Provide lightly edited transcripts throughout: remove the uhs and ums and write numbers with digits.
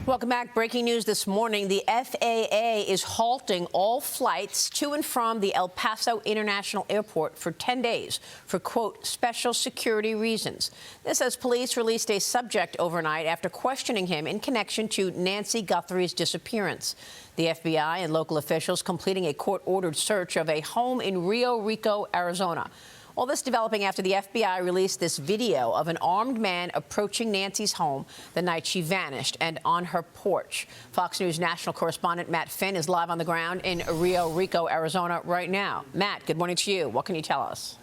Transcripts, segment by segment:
Welcome back. Breaking news this morning. The FAA is halting all flights to and from the El Paso International Airport for 10 days for, quote, special security reasons. This as police released a subject overnight after questioning him in connection to Nancy Guthrie's disappearance. The FBI and local officials completing a court-ordered search of a home in Rio Rico, Arizona. All this developing after the FBI released this video of an armed man approaching Nancy's home the night she vanished and on her porch. Fox News national correspondent Matt Finn is live on the ground in Rio Rico, Arizona right now. Matt, good morning to you. What can you tell us?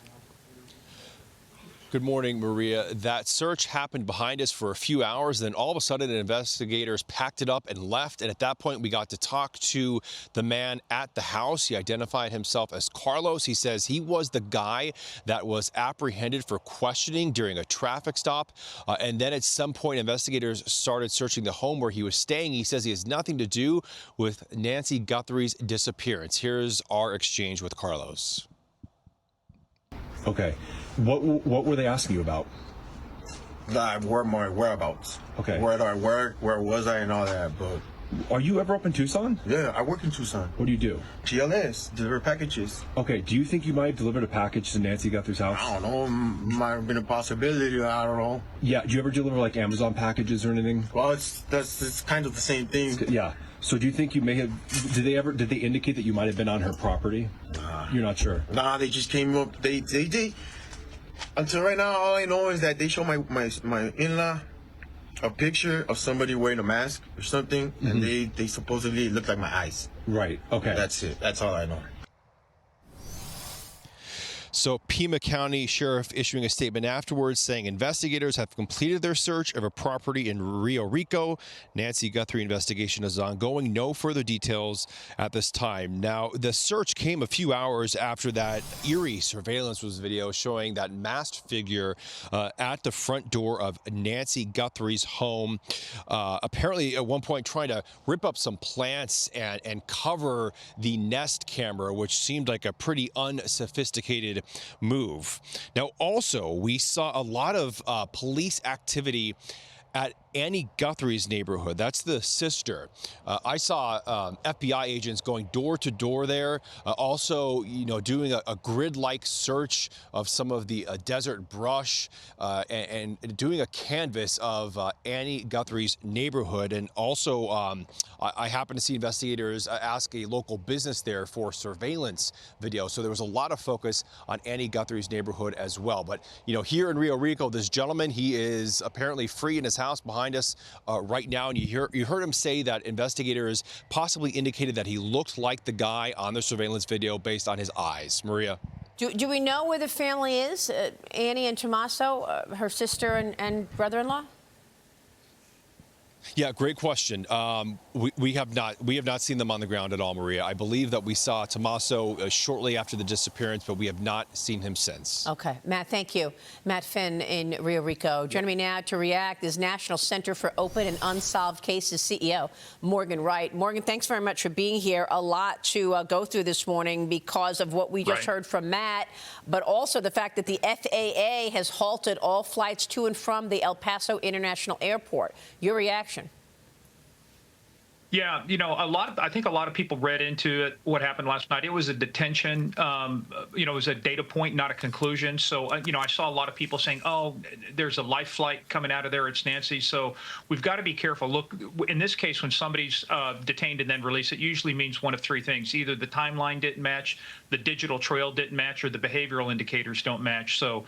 Good morning, Maria. That search happened behind us for a few hours. Then all of a sudden, investigators packed it up and left. And at that point, we got to talk to the man at the house. He identified himself as Carlos. He says he was the guy that was apprehended for questioning during a traffic stop. And then at some point, investigators started searching the home where he was staying. He says he has nothing to do with Nancy Guthrie's disappearance. Here's our exchange with Carlos. Okay. What were they asking you about? Where my whereabouts. Okay. Where do I work? Where was I and all that? But are you ever up in Tucson? yeah, I work in Tucson. What do you do? GLS, deliver packages. Okay. Do you think you might have delivered a package to Nancy Guthrie's house? I don't know. Might have been a possibility. I don't know. Yeah. Do you ever deliver like Amazon packages or anything? Well, it's kind of the same thing. Yeah. So do you think you may have? Did they indicate that you might have been on her property? You're not sure. Nah, they just came up. They. Until right now, all I know is that they show my in-law a picture of somebody wearing a mask or something, and they supposedly look like my eyes. Right. Okay. That's it. That's all I know. So Pima County Sheriff issuing a statement afterwards saying investigators have completed their search of a property in Rio Rico. Nancy Guthrie investigation is ongoing. No further details at this time. Now, the search came a few hours after that eerie surveillance was video showing that masked figure at the front door of Nancy Guthrie's home. Apparently, at one point, trying to rip up some plants and cover the Nest camera, which seemed like a pretty unsophisticated move. Now, also, we saw a lot of police activity at Annie Guthrie's neighborhood. That's the sister. I saw FBI agents going door to door there. Also, doing a grid-like search of some of the desert brush and doing a canvas of Annie Guthrie's neighborhood. And also, I happened to see investigators ask a local business there for surveillance video. So there was a lot of focus on Annie Guthrie's neighborhood as well. But, here in Rio Rico, this gentleman, he is apparently free in his house behind us right now, and you heard him say that investigators possibly indicated that he looked like the guy on the surveillance video based on his eyes. Maria. Do we know where the family is? Annie and Tommaso, her sister and brother-in-law? Yeah, great question. We have not seen them on the ground at all, Maria. I believe that we saw Tommaso shortly after the disappearance, but we have not seen him since. Okay, Matt, thank you. Matt Finn in Rio Rico. Joining me now to react is National Center for Open and Unsolved Cases CEO Morgan Wright. Morgan, thanks very much for being here. A lot to go through this morning because of what we just heard from Matt, but also the fact that the FAA has halted all flights to and from the El Paso International Airport. Your reaction? Yeah, I think a lot of people read into it what happened last night. It was a detention. It was a data point, not a conclusion. So, I saw a lot of people saying, oh, there's a life flight coming out of there. It's Nancy. So we've got to be careful. Look, in this case, when somebody's detained and then released, it usually means one of three things. Either the timeline didn't match, the digital trail didn't match, or the behavioral indicators don't match. So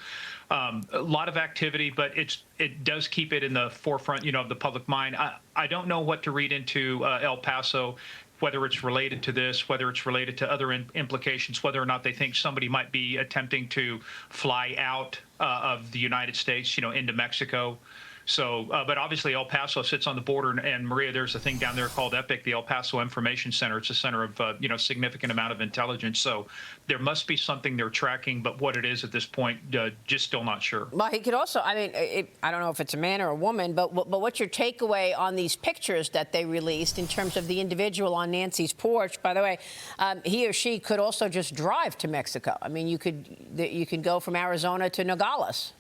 a lot of activity, but it does keep it in the forefront, of the public mind. I don't know what to read into El Paso, whether it's related to this, whether it's related to other implications, whether or not they think somebody might be attempting to fly out of the United States, into Mexico. So, but obviously El Paso sits on the border, and Maria, there's a thing down there called EPIC, the El Paso Information Center. It's a center of, significant amount of intelligence. So there must be something they're tracking, but what it is at this point, just still not sure. Well, he could also, I don't know if it's a man or a woman, but what's your takeaway on these pictures that they released in terms of the individual on Nancy's porch? By the way, he or she could also just drive to Mexico. I mean, you could go from Arizona to Nogales.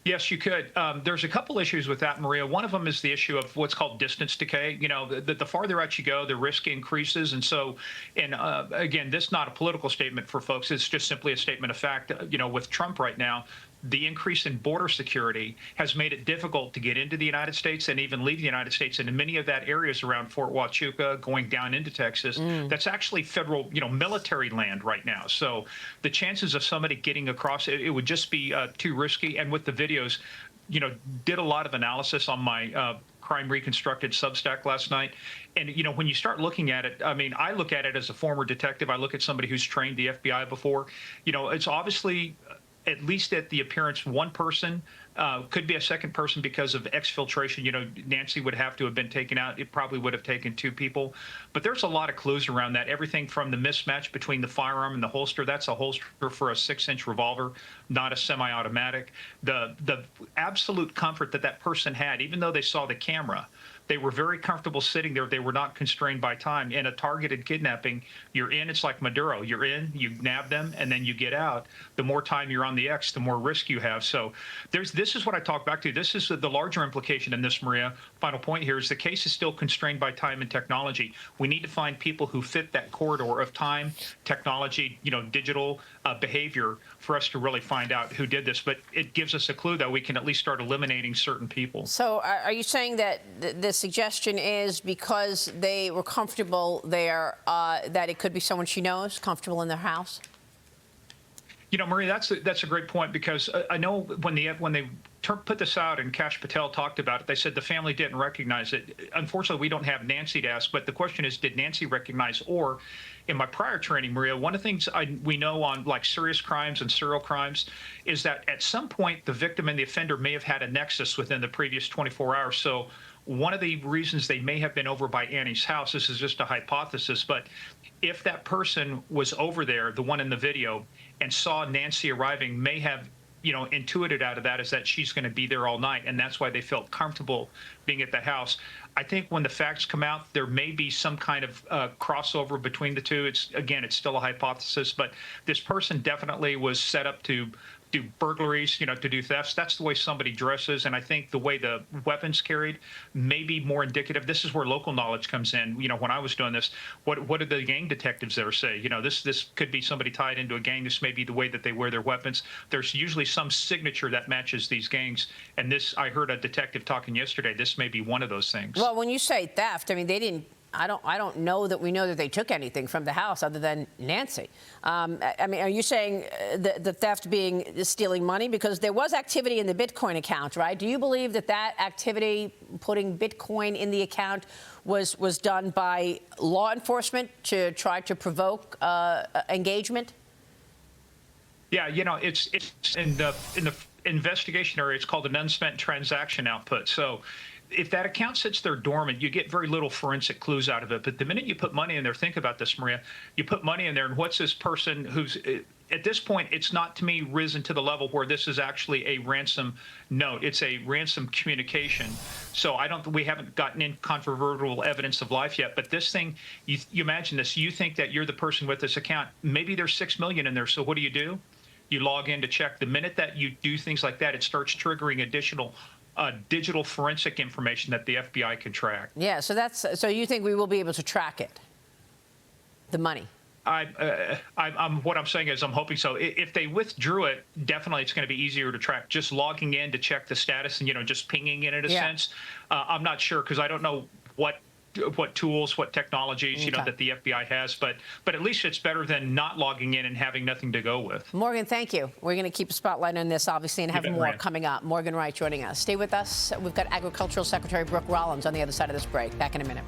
Yes, you could. There's a couple issues with that, Maria. One of them is the issue of what's called distance decay. You know, the farther out you go, the risk increases. And so, again, this is not a political statement for folks. It's just simply a statement of fact. You know, with Trump right now, the increase in border security has made it difficult to get into the United States and even leave the United States. And in many of that areas around Fort Huachuca, going down into Texas, that's actually federal, military land right now. So the chances of somebody getting across, it would just be too risky. And with the videos, did a lot of analysis on my Crime Reconstructed Substack last night. And, when you start looking at it, I mean, I look at it as a former detective. I look at somebody who's trained the FBI before. It's obviously, at least at the appearance, one person, could be a second person because of exfiltration. Nancy would have to have been taken out. It probably would have taken two people. But there's a lot of clues around that. Everything from the mismatch between the firearm and the holster. That's a holster for a 6-inch revolver, not a semi-automatic. The absolute comfort that person had, even though they saw the camera, they were very comfortable sitting there. They were not constrained by time. In a targeted kidnapping, you're in, it's like Maduro. You're in, you nab them, and then you get out. The more time you're on the X, the more risk you have. So this is what I talk back to. This is the larger implication in this, Maria. Final point here is the case is still constrained by time and technology. We need to find people who fit that corridor of time, technology, digital behavior for us to really find out who did this. But it gives us a clue that we can at least start eliminating certain people. So are you saying that the suggestion is because they were comfortable there, that it could be someone she knows, comfortable in their house? Maria, that's a great point, because I know when they put this out and Kash Patel talked about it, they said the family didn't recognize it. Unfortunately, we don't have Nancy to ask, but the question is, did Nancy recognize? Or in my prior training, Maria, one of the things we know on like serious crimes and serial crimes is that at some point the victim and the offender may have had a nexus within the previous 24 hours. So one of the reasons they may have been over by Annie's house, this is just a hypothesis, but if that person was over there, the one in the video, and saw Nancy arriving, may have intuited out of that is that she's going to be there all night, and that's why they felt comfortable being at the house. I think when the facts come out, there may be some kind of crossover between the two. It's still a hypothesis, but this person definitely was set up to do burglaries, to do thefts. That's the way somebody dresses, and I think the way the weapons carried may be more indicative. This is where local knowledge comes in. When I was doing this, what did the gang detectives there say? This could be somebody tied into a gang. This may be the way that they wear their weapons. There's usually some signature that matches these gangs, and this, I heard a detective talking yesterday, this may be one of those things. Well, when you say theft, I mean, they didn't. I don't know that we know that they took anything from the house other than Nancy. I mean, are you saying the theft being stealing money? Because there was activity in the Bitcoin account, right? Do you believe that activity, putting Bitcoin in the account, was done by law enforcement to try to provoke engagement? Yeah, it's in the investigation area. It's called an unspent transaction output. So if that account sits there dormant, you get very little forensic clues out of it. But the minute you put money in there, think about this, Maria, you put money in there, and what's this person who's, at this point, it's not, to me, risen to the level where this is actually a ransom note. It's a ransom communication. So we haven't gotten incontrovertible evidence of life yet. But this thing, you imagine this, you think that you're the person with this account. Maybe there's $6 million in there. So what do? You log in to check. The minute that you do things like that, it starts triggering additional digital forensic information that the FBI can track. Yeah, so you think we will be able to track it, the money? What I'm saying is I'm hoping so. If they withdrew it, definitely it's going to be easier to track. Just logging in to check the status and just pinging in a sense. I'm not sure, because I don't know what tools, what technologies, that the FBI has, but at least it's better than not logging in and having nothing to go with. Morgan, thank you. We're going to keep a spotlight on this, obviously, and have more coming up. Morgan Wright joining us. Stay with us. We've got Agricultural Secretary Brooke Rollins on the other side of this break. Back in a minute.